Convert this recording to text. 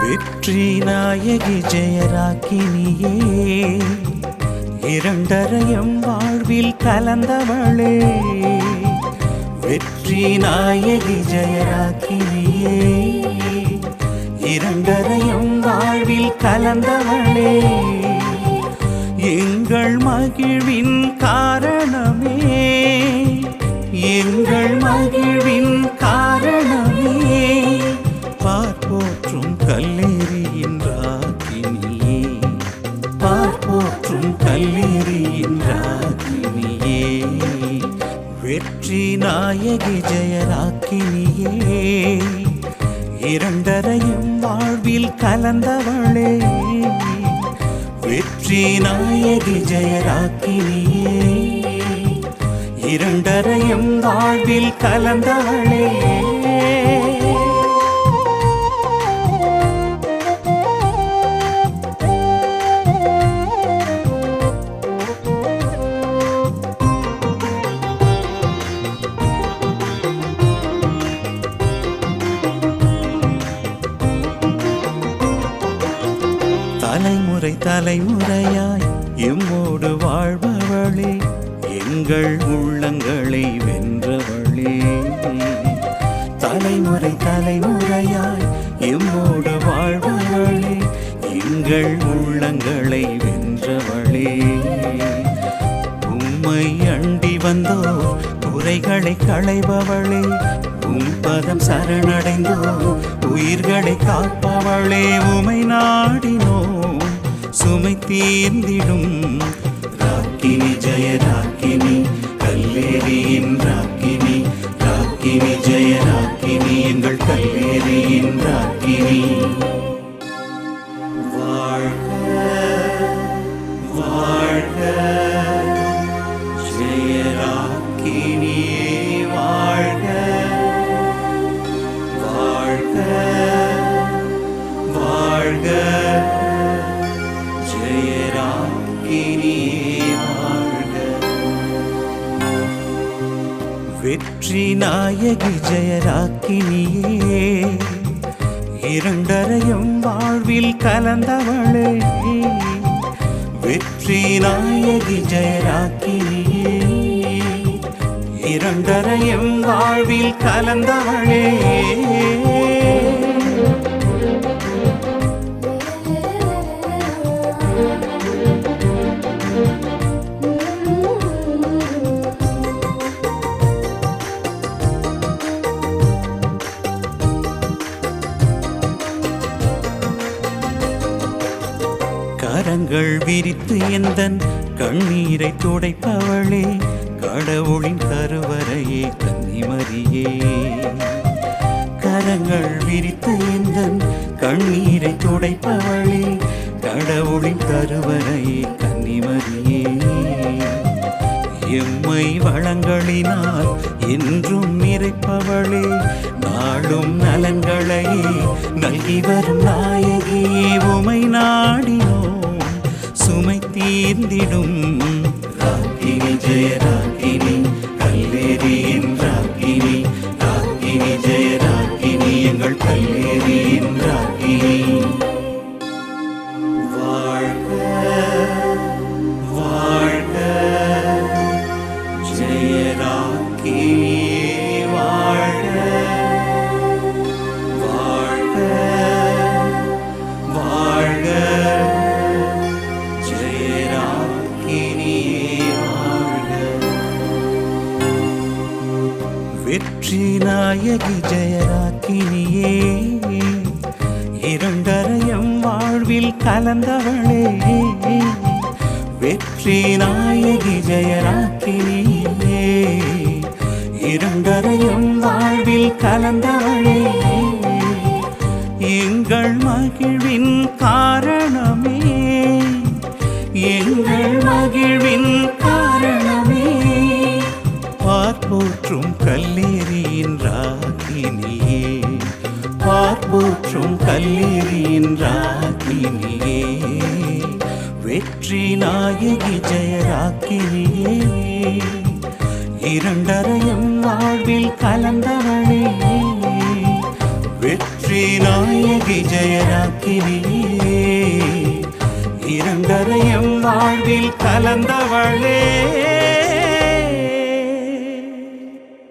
வெற்றி நாயகி ஜெயராக்கினியே, இரண்டரையும் வாழ்வில் கலந்தவளே. வெற்றி நாயகி ஜெயராக்கினியே, இரண்டரையும் வாழ்வில் கலந்தவளே. எங்கள் மகிழ்வின் காரணமே, எங்கள் மகிழ்வின் காரணமே, பார்ப்போற்றும் கல்லேரியின் ராக்கினியே, பார்ப்போற்றும் கல்லேரியின் ராக்கினியே. வெற்றி நாயகி ஜெயராக்கினியே, இரண்டரையும் வாழ்வில் கலந்தவளே. வெற்றி நாயகி ஜெயராக்கினியே, இரண்டரையும் வாழ்வில் கலந்தவளே. தலைமுறை தலைமுறையாய் எம்மோடு வாழ்பவளே, எங்கள் உள்ளங்களை வென்றவளே. தலைமுறை தலைமுறையாய் எம்மோடு வாழ்பவளே, எங்கள் உள்ளங்களை வென்றவளே. உம்மை அண்டி வந்தோ குறைகளை களைபவளே, பதம் சரணடைந்தோ உயிர்களை காப்பவளே. உமை நாடினோம் சுமை தீர்ந்திடும் ராக்கினி ஜெயராக்கினி, கல்லேரியின் ராக்கினி, ராக்கினி ஜெயராக்கினி, எங்கள் கல்லேரியின் ராக்கினி. வாழ்க வாழ்க ஜெயராக்கினியே, வாழ்க வாழ்க வாழ்க ஜெயராக்கினியே, வாழ்க. வெற்றி நாயகி ஜெயராக்கினியே, இரண்டரையும் வாழ்வில் கலந்தவளே. வெற்றி நாயகி ஜெயராக்கினியே, இரண்டரையும் வாழ்வில் கலந்தவளே. கரங்கள் விரித்து எந்தன் கண்ணீரை துடைப்பவளே, கடவுளின் கருவறையே கன்னிமரியே. கரங்கள் விரித்து எந்தன் கண்ணீரை துடைப்பவளே, கடவுளின் கருவறையே கன்னிமரியே. எம்மை வளங்களினால் என்றும் நிறைப்பவளே, நாளும் நலன்களையே நல்கி வரும் நாயகியே. உமை நாடினோம் சுமை தீர்ந்திடும் ராக்கினி ஜெயராக்கினி, கல்லேரியின் ராக்கினி, ராக்கினி ஜெயராக்கினி, எங்கள் கல்லேரியின் ராக்கினி. வாழ்க வாழ்க ஜெயராக்கினியே, வாழ்க வாழ்க வாழ்க ஜெயராக்கினியே, வாழ்க. வெற்றி நாயகி ஜெயராக்கினியே, இரண்டரையும் வாழ்வில் கலந்தவளே. வெற்றி நாயகி ஜெயராக்கினியே, இரண்டரையும் வாழ்வில் கலந்தவளே. எங்கள் மகிழ்வின் காரணமே, எங்கள் மகிழ்வின் காரணமே, பார்ப்போற்றும் கல்லேரியின் ராக்கினியே, பார்ப்போற்றும் கல்லேரியின் ராக்கினியே. வெற்றி நாயகி ஜெயராக்கினியே, இரண்டரையும் வாழ்வில் கலந்தவளே. வெற்றி நாயகி விஜயராக்கினியே இரண்டரையும் வாழ்வில் கலந்தவளே